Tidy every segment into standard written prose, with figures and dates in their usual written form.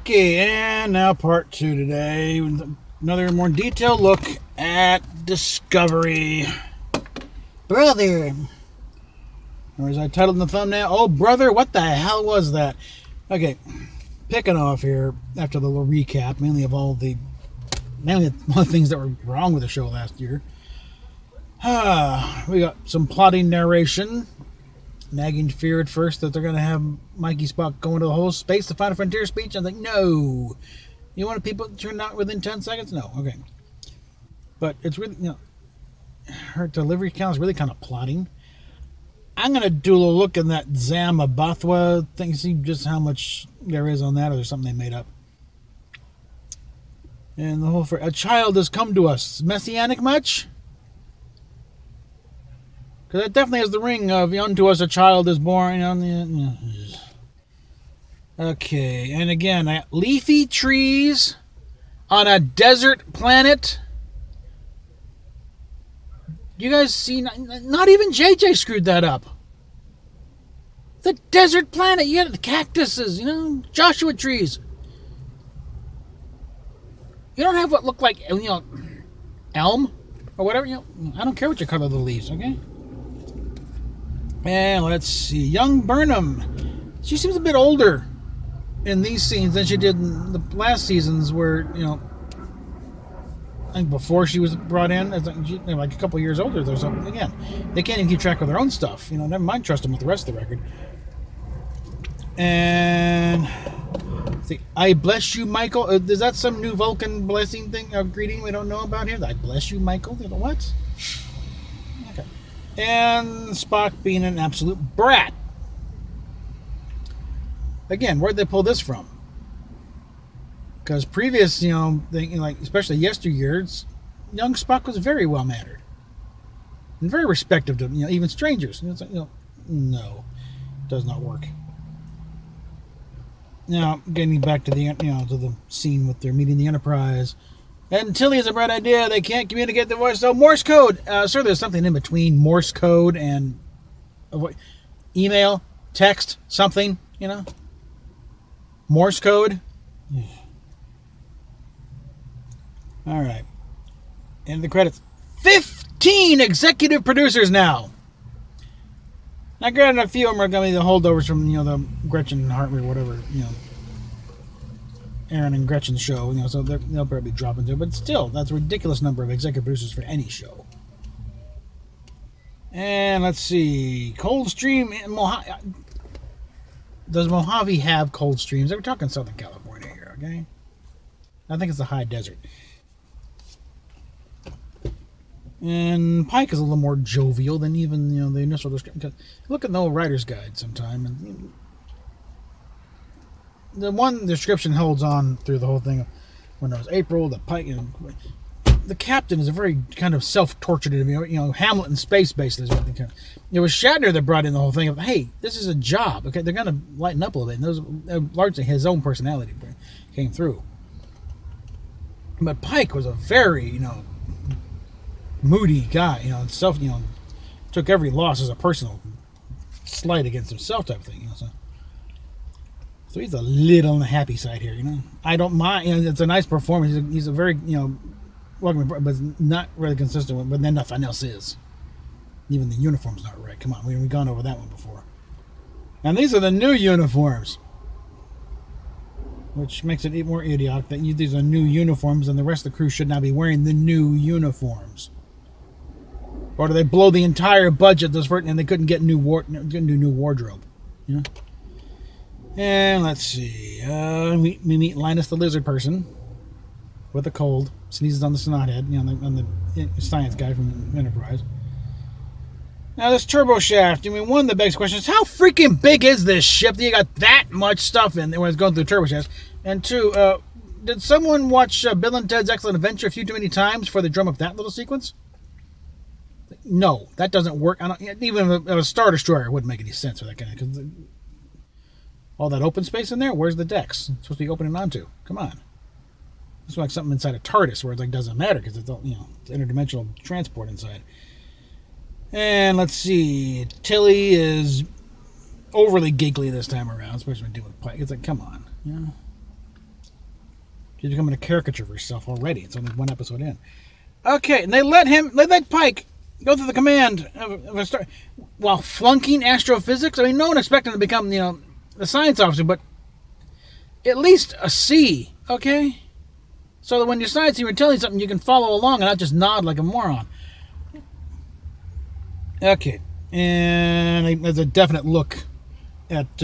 Okay, and now part 2 today. Another more detailed look at Discovery. Brother. Or as I titled in the thumbnail, oh brother, what the hell was that? Okay, picking off here after the little recap, mainly of all the things that were wrong with the show last year. We got some plotting narration. Nagging fear at first that they're going to have Mikey Spock go into the whole space to find a frontier speech. I'm like, no. You want people to turn out within 10 seconds? No. Okay. But it's really, her delivery count is really kind of plotting. I'm going to do a little look in that Zama Bathwa thing, see just how much there is on that, or there's something they made up. And the whole, a child has come to us. Messianic much? Because it definitely has the ring of unto us a child is born. Okay, and again, leafy trees on a desert planet. You guys see, not even JJ screwed that up. The desert planet, you got the cactuses, Joshua trees. You don't have what look like, elm or whatever. I don't care what you color the leaves, okay? And let's see, young Burnham. She seems a bit older in these scenes than she did in the last seasons, where I think before she was brought in, like a couple years older or something. Again, they can't even keep track of their own stuff. Never mind trust them with the rest of the record. And see, I bless you, Michael. Is that some new Vulcan blessing thing, greeting we don't know about here? I bless you, Michael. What? Okay. And Spock being an absolute brat. Again, where'd they pull this from? Because previous, especially yesteryears, young Spock was very well mannered and very respectful to even strangers. It's like, no, does not work. Now, getting back to the to the scene with their meeting the Enterprise. And Tilly is a bright idea. They can't communicate the voice. So Morse code. Sir, there's something in between Morse code and email, text, something, Morse code. All right. End the credits. 15 executive producers now. Now, granted, a few of them are going to be the holdovers from, the Gretchen Hartman or whatever, Aaron and Gretchen's show, so they'll probably be dropping through. But still, that's a ridiculous number of executive producers for any show. And let's see. Coldstream. Does Mojave have cold streams? We're talking Southern California here, okay? I think it's the high desert. And Pike is a little more jovial than even, the initial description. Look at the old writer's guide sometime, and the one description holds on through the whole thing. When it was April, the Pike, the captain is a very kind of self-tortured, Hamlet in space, basically. Is what they kind of, it was Shatner that brought in the whole thing of, hey, this is a job, okay? They're going to lighten up a little bit, and those largely his own personality came through. But Pike was a very, moody guy, took every loss as a personal slight against himself type thing, So he's a little on the happy side here, I don't mind, it's a nice performance. He's a very, welcome, but it's not really consistent with, but then nothing else is. Even the uniform's not right. Come on, we've gone over that one before. And these are the new uniforms, which makes it even more idiotic that these are new uniforms and the rest of the crew should not be wearing the new uniforms. Or do they blow the entire budget and they couldn't get new wardrobe? And let's see. We meet Linus the lizard person with a cold, sneezes on the snot head, on the science guy from Enterprise. Now this turbo shaft. One of the biggest questions is how freaking big is this ship that you got that much stuff in when it's going through turbo shafts? And two, did someone watch Bill and Ted's Excellent Adventure a few too many times before they drum up that little sequence? No, that doesn't work. Even if a Star Destroyer wouldn't make any sense for that kind of. Because all that open space in there, where's the decks? It's supposed to be opening onto. Come on. It's like something inside a TARDIS where it doesn't matter because it's it's interdimensional transport inside. And let's see, Tilly is overly giggly this time around, especially when dealing with Pike. It's like, come on, He's becoming a caricature of herself already. It's only one episode in. Okay, and they let Pike go through the command of a star while flunking astrophysics. I mean, no one expected him to become, a science officer, but at least a C, okay? So that when your science team are telling you something, you can follow along and not just nod like a moron. Okay, and there's a definite look at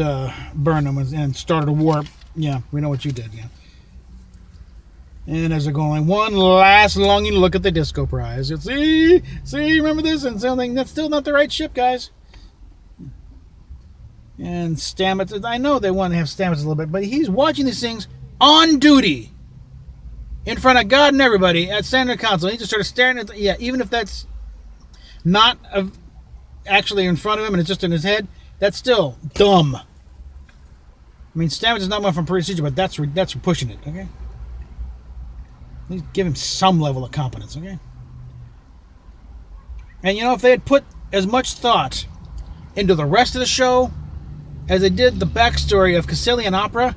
Burnham and started a war. Yeah, we know what you did, yeah. And as they're going, one last longing look at the Disco Prize. You'll see, remember this? And something that's still not the right ship, guys. And Stamets, I know they want to have Stamets a little bit, but he's watching these things on duty, in front of God and everybody at Standard Council. He just sort of staring at, even if that's not actually in front of him and it's just in his head, that's still dumb. I mean, Stamets is not one from procedure, but that's pushing it, okay? Please give him some level of competence, okay? And if they had put as much thought into the rest of the show as they did the backstory of Caecilian Opera,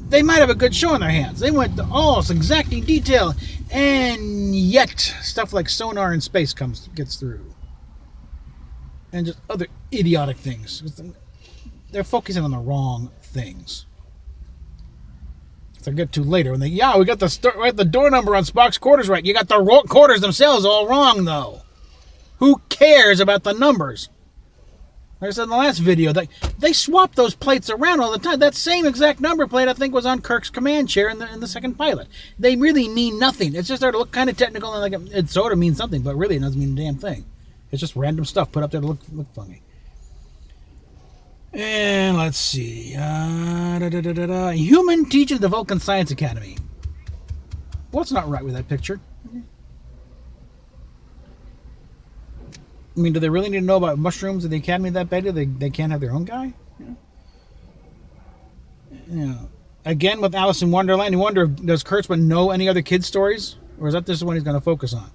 they might have a good show on their hands. They went to all this exacting detail, and yet stuff like sonar in space gets through. And just other idiotic things. They're focusing on the wrong things. They'll get to later when we got the door number on Spock's quarters right. You got the quarters themselves all wrong, though. Who cares about the numbers? Like I said in the last video, they swap those plates around all the time. That same exact number plate, I think, was on Kirk's command chair in the second pilot. They really mean nothing. It's just there to look kind of technical and like it sort of means something, but really it doesn't mean a damn thing. It's just random stuff put up there to look funny. And let's see. Human teaches the Vulcan Science Academy. What's not right with that picture? I mean, do they really need to know about mushrooms in the Academy that bad? They can't have their own guy? Again, with Alice in Wonderland, you wonder, does Kurtzman know any other kids' stories? Or is that just the one he's going to focus on?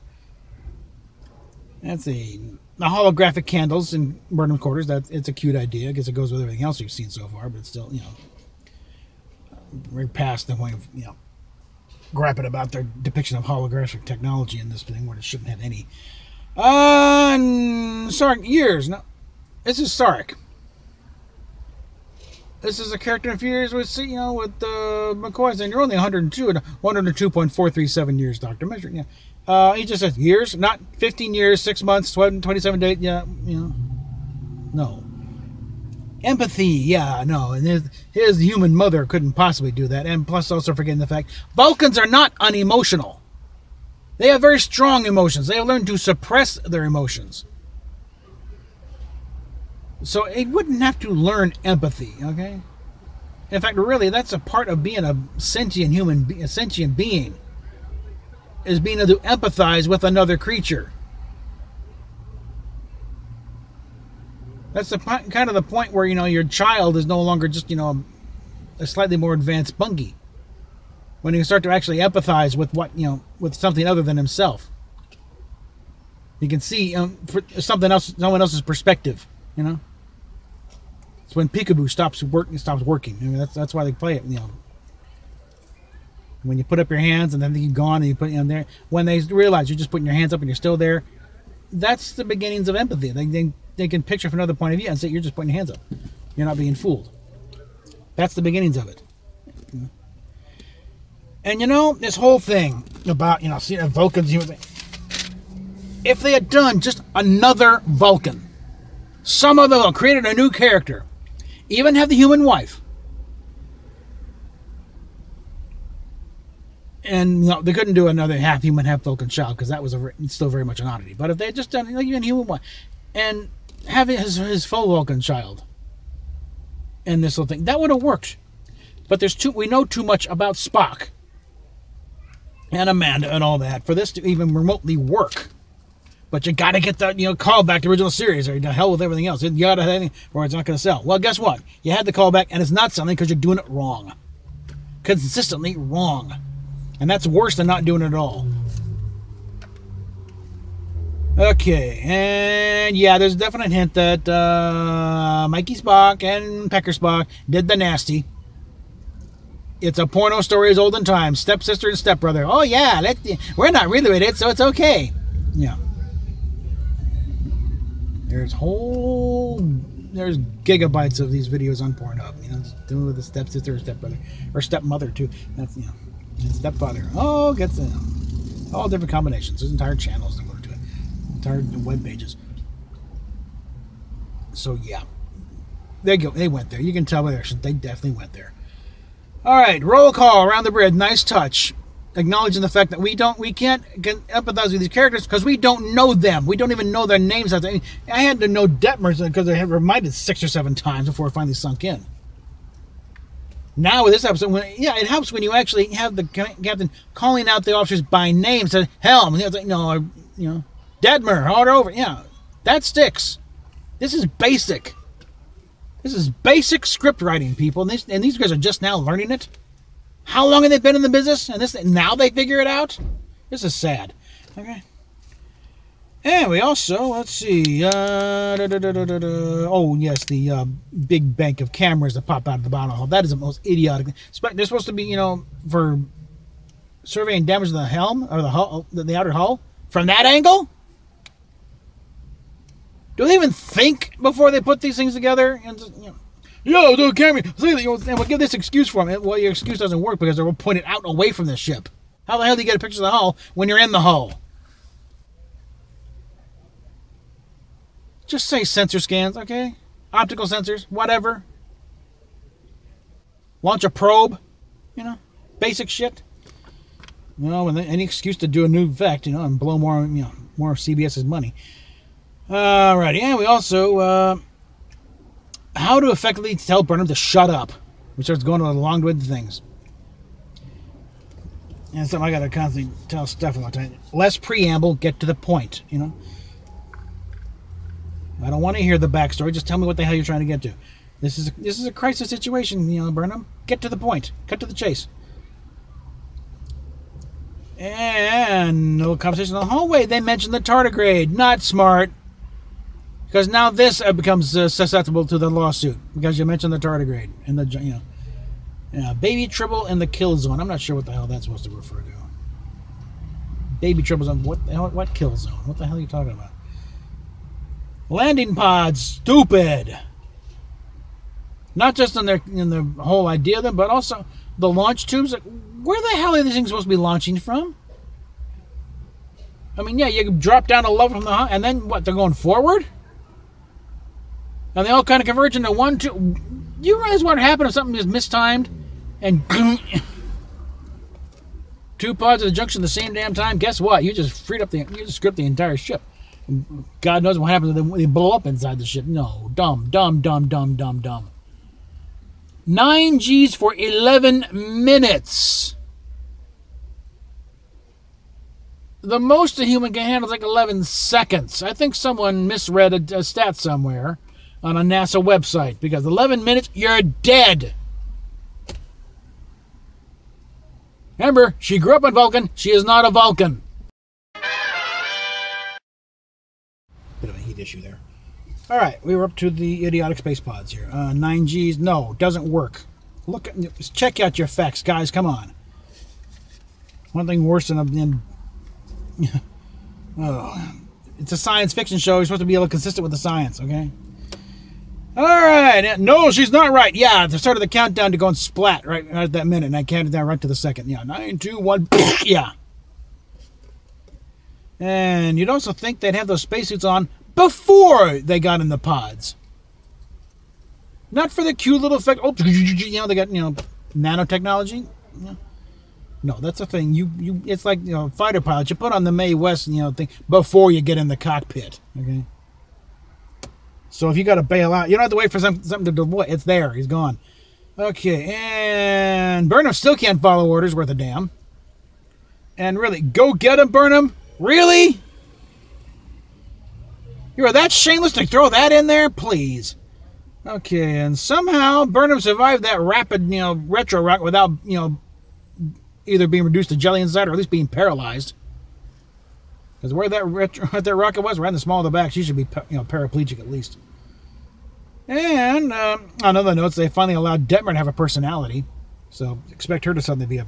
Let's see. The holographic candles in Burnham's quarters, it's a cute idea. I guess it goes with everything else we've seen so far, but it's still, we're past the point of, griping about their depiction of holographic technology in this thing where it shouldn't have any. Sarek, years. No, this is Sarek. This is a character in a few years with, with McCoy saying you're only 102 and 102.437 years, Doctor. Measuring, yeah. He just says years, not 15 years, 6 months, 27 days. Yeah, no. Empathy, yeah, no. And his human mother couldn't possibly do that. And plus, also forgetting the fact Vulcans are not unemotional. They have very strong emotions. They have learned to suppress their emotions. So it wouldn't have to learn empathy, okay? In fact, really, that's a part of being a sentient being, is being able to empathize with another creature. That's kind of the point where, your child is no longer just, a slightly more advanced Bungie. When you start to actually empathize with with something other than himself. You can see someone else's perspective, It's when Peekaboo stops working. I mean, that's why they play it, When you put up your hands and then you're gone and you put it there. When they realize you're just putting your hands up and you're still there, that's the beginnings of empathy. They can picture from another point of view and say you're just putting your hands up. You're not being fooled. That's the beginnings of it. And this whole thing about, seeing Vulcans, if they had done just another Vulcan, some of them created a new character, even have the human wife, and they couldn't do another half human, half Vulcan child because that was still very much an oddity. But if they had just done even human wife and having his full Vulcan child and this little thing, that would have worked. But we know too much about Spock and Amanda and all that for this to even remotely work. But you got to get the call back to the original series, or to hell with everything else. You got to have anything, or it's not going to sell. Well, guess what? You had the callback, and it's not selling because you're doing it wrong, consistently wrong, and that's worse than not doing it at all. Okay, and yeah, there's a definite hint that Mikey Spock and Pecker Spock did the nasty. It's a porno story as old in time. Stepsister and stepbrother. Oh, yeah, we're not really related, so it's okay. Yeah. There's gigabytes of these videos on Pornhub. You know, just doing with a stepsister or stepbrother. Or stepmother, too. That's, you know, and stepfather. Oh, gets it. All different combinations. There's entire channels that go to it. Entire web pages. So, yeah. They went there. You can tell by their actions. They definitely went there. All right, roll call around the bridge. Nice touch. Acknowledging the fact that we can't empathize with these characters because we don't know them. We don't even know their names. I had to know Detmer because I had reminded 6 or 7 times before it finally sunk in. Now with this episode, it helps when you actually have the captain calling out the officers by name. Said Helm, and like, no, you know, Detmer, all over. Yeah, that sticks. This is basic. This is basic script writing, people, and these guys are just now learning it. How long have they been in the business? And now they figure it out? This is sad. Okay. And we also, let's see. Oh, yes, the big bank of cameras that pop out of the bottom of the hull. That is the most idiotic thing. They're supposed to be, you know, for surveying damage to the helm, or the hull, the outer hull. From that angle? Do they even think before they put these things together? And just, you know, the camera. And we'll give this excuse for them. Well, your excuse doesn't work because they're pointed out away from the ship. How the hell do you get a picture of the hull when you're in the hull? Just say sensor scans, okay? Optical sensors, whatever. Launch a probe, you know, basic shit. You know, any excuse to do a new effect, you know, and blow more, you know, more of CBS's money. Alrighty, and we also, how to effectively tell Burnham to shut up. We starts going along with things. And something I gotta constantly tell Steph about that. Less preamble, get to the point, you know. I don't want to hear the backstory, just tell me what the hell you're trying to get to. This is a crisis situation, you know, Burnham. Get to the point. Cut to the chase. And no conversation in the hallway. They mentioned the tardigrade. Not smart. Because now this becomes susceptible to the lawsuit. Because you mentioned the tardigrade. And the, you know, baby Tribble and the kill zone. I'm not sure what the hell that's supposed to refer to. Baby Tribble zone. What kill zone? What the hell are you talking about? Landing pods. Stupid. Not just in the whole idea of them, but also the launch tubes. Where the hell are these things supposed to be launching from? I mean, yeah, you drop down a level from the and then what? They're going forward, and they all kind of converge into one, two. Do you realize what happened if something is mistimed and two pods at the junction at the same damn time? Guess what? You just script the entire ship. God knows what happens when they blow up inside the ship. No, dumb. 9 Gs for 11 minutes. The most a human can handle is like 11 seconds. I think someone misread a stat somewhere on a NASA website, because 11 minutes, you're dead. Remember, she grew up on Vulcan. She is not a Vulcan. Bit of a heat issue there. All right, we were up to the idiotic space pods here. 9 Gs, no, doesn't work. Look, check out your facts, guys. Come on. One thing worse than oh, it's a science fiction show. You're supposed to be able to consistent with the science, okay? All right. No, she's not right. Yeah, they started the countdown to go and splat right at that minute, and I counted down right to the second. Yeah, 9, 2, 1. Yeah. And you'd also think they'd have those spacesuits on before they got in the pods. Not for the cute little effect. Oh, you know, they got, you know, nanotechnology. Yeah. No, that's a thing. It's like, you know, fighter pilots. You put on the Mae West, you know, thing before you get in the cockpit. Okay. So if you got to bail out, you don't have to wait for something to deploy. It's there. He's gone. Okay, and Burnham still can't follow orders worth a damn. And really, go get him, Burnham. Really? You are that shameless to throw that in there? Please. Okay, and somehow Burnham survived that rapid, you know, retro rocket without, you know, either being reduced to jelly inside or at least being paralyzed. Because where that rocket was, right in the small of the back, she should be, you know, paraplegic at least. And on other notes, they finally allowed Detmer to have a personality. So expect her to suddenly be a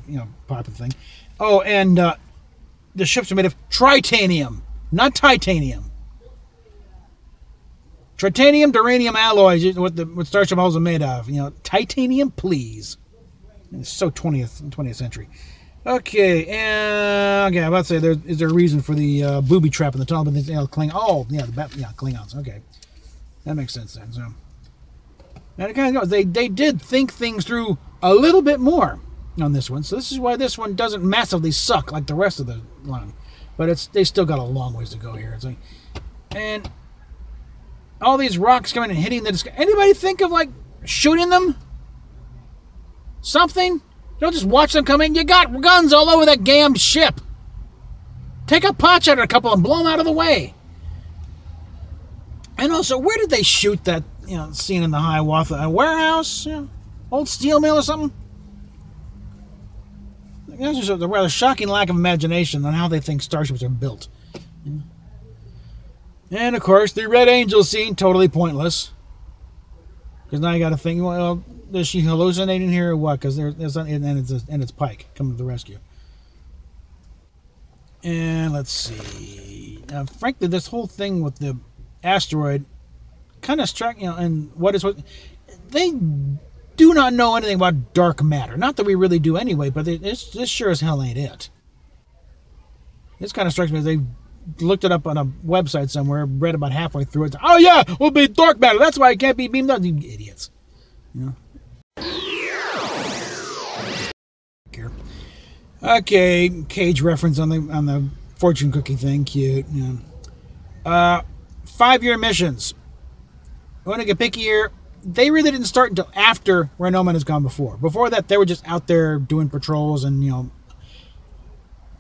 popular thing. Oh, and the ships are made of tritanium, not titanium. Tritanium, duranium alloys, what Starship hulls are made of. Titanium, please. It's so 20th century. Okay, and I'm about to say, is there a reason for the booby trap in the tunnel? But Klingons. Oh, yeah, Klingons. Okay, that makes sense then. So, and it kind of goes. They did think things through a little bit more on this one. So this is why this one doesn't massively suck like the rest of the line. But they still got a long ways to go here. It's like, and all these rocks coming and hitting the sky. Anybody think of like shooting them? Something? Don't just watch them come in. You got guns all over that damn ship. Take a pot shot at a couple and blow them out of the way. And also, where did they shoot that scene in the Hiawatha? A warehouse? Old steel mill or something? That's just a rather shocking lack of imagination on how they think starships are built. And of course, the Red Angel scene, totally pointless. Because now you got to think, well, is she hallucinating here or what? Because it's Pike coming to the rescue. And let's see. Frankly, this whole thing with the asteroid kind of struck, and what they do not know anything about dark matter. Not that we really do anyway, but this sure as hell ain't it. This kind of strikes me as they looked it up on a website somewhere, read about halfway through it. Oh yeah, we'll be dark matter. That's why it can't be beamed up. You idiots. Okay, Cage reference on the fortune cookie thing, cute. 5-year missions. I want to get picky here. They really didn't start until after Renoman has gone before. Before that, they were just out there doing patrols and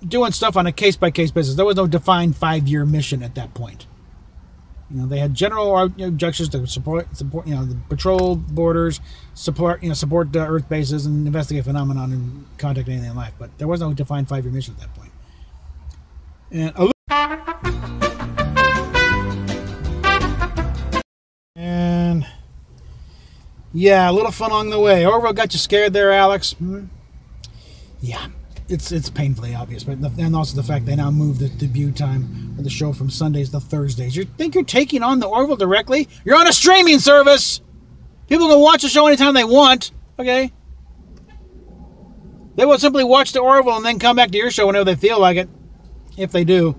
doing stuff on a case-by-case basis. There was no defined 5-year mission at that point. They had general objectives to support the patrol borders, support Earth bases, and investigate phenomenon and contact anything in life. But there was no defined 5-year mission at that point. And yeah, a little fun along the way. Orville got you scared there, Alex. Yeah. It's painfully obvious, but and also the fact they now moved the debut time of the show from Sundays to Thursdays. You think you're taking on the Orville directly? You're on a streaming service. People can watch the show anytime they want. Okay, they will simply watch the Orville and then come back to your show whenever they feel like it, if they do.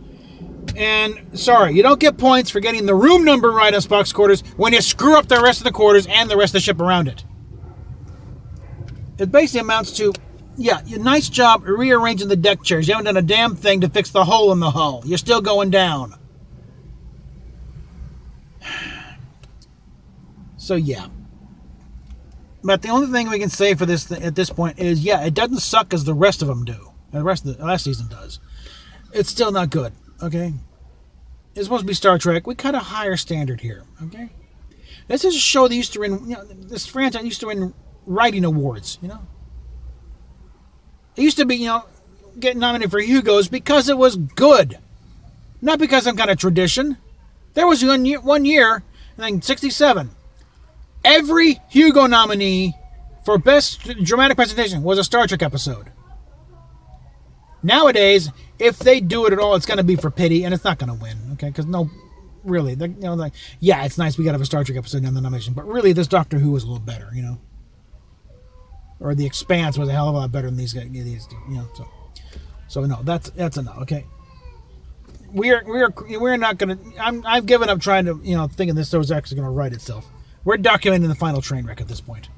And sorry, you don't get points for getting the room number right on Spock's quarters when you screw up the rest of the quarters and the rest of the ship around it. It basically amounts to, yeah, nice job rearranging the deck chairs. You haven't done a damn thing to fix the hole in the hull. You're still going down. So, yeah. But the only thing we can say for this at this point is, yeah, it doesn't suck as the rest of them do. The rest of the last season does. It's still not good, okay? It's supposed to be Star Trek. We cut a higher standard here, okay? This is a show that used to win, this franchise used to win writing awards, It used to be, getting nominated for Hugos because it was good. Not because of some kind of tradition. There was one year, I think 1967, every Hugo nominee for Best Dramatic Presentation was a Star Trek episode. Nowadays, if they do it at all, it's going to be for pity, and it's not going to win, okay? Because really, yeah, it's nice we got to have a Star Trek episode in the nomination, but really, this Doctor Who was a little better, Or The Expanse was a hell of a lot better than these guys, So no, that's a no. Okay, we're not gonna. I've given up trying to thinking this show is actually gonna write itself. We're documenting the final train wreck at this point,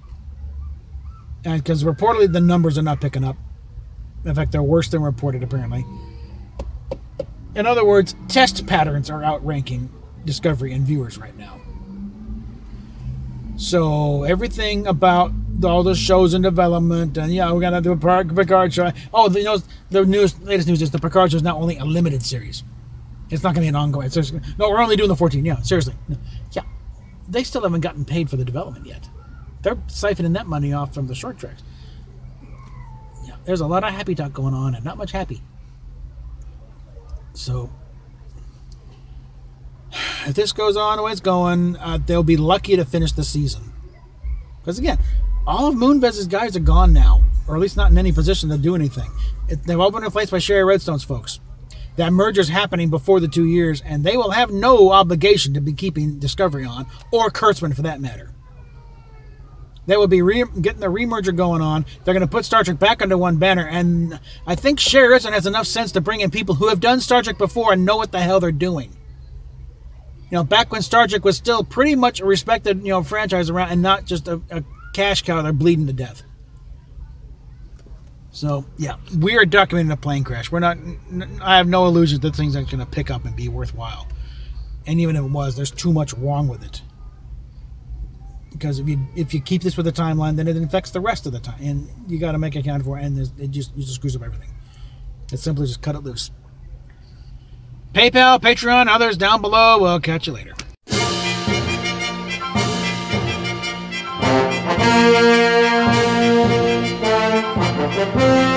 and because reportedly the numbers are not picking up. In fact, they're worse than reported apparently. In other words, test patterns are outranking Discovery and viewers right now. So everything about all the shows in development, and we're gonna do a Picard show. Oh, the latest news is the Picard show is now only a limited series. It's not gonna be an ongoing. No, we're only doing the 14. Yeah, seriously. Yeah, they still haven't gotten paid for the development yet. They're siphoning that money off from the short tracks. Yeah, there's a lot of happy talk going on, and not much happy. So, if this goes on the way it's going, they'll be lucky to finish the season. Because again, all of Moonvez's guys are gone now. or at least not in any position to do anything. They've all been replaced by Sherry Redstone's folks. That merger's happening before the 2 years, and they will have no obligation to be keeping Discovery on, or Kurtzman for that matter. They will be getting the remerger going on. They're going to put Star Trek back under one banner, and I think Sherry Redstone has enough sense to bring in people who have done Star Trek before and know what the hell they're doing. You know, back when Star Trek was still pretty much a respected, franchise around, and not just a cash cow they're bleeding to death. So, yeah, we are documenting a plane crash. I have no illusions that things are going to pick up and be worthwhile. And even if it was, there's too much wrong with it. Because if you keep this with the timeline, then it infects the rest of the time. And you got to make account for it, and it just screws up everything. It's simply just cut it loose. PayPal, Patreon, others down below. We'll catch you later. Thank you.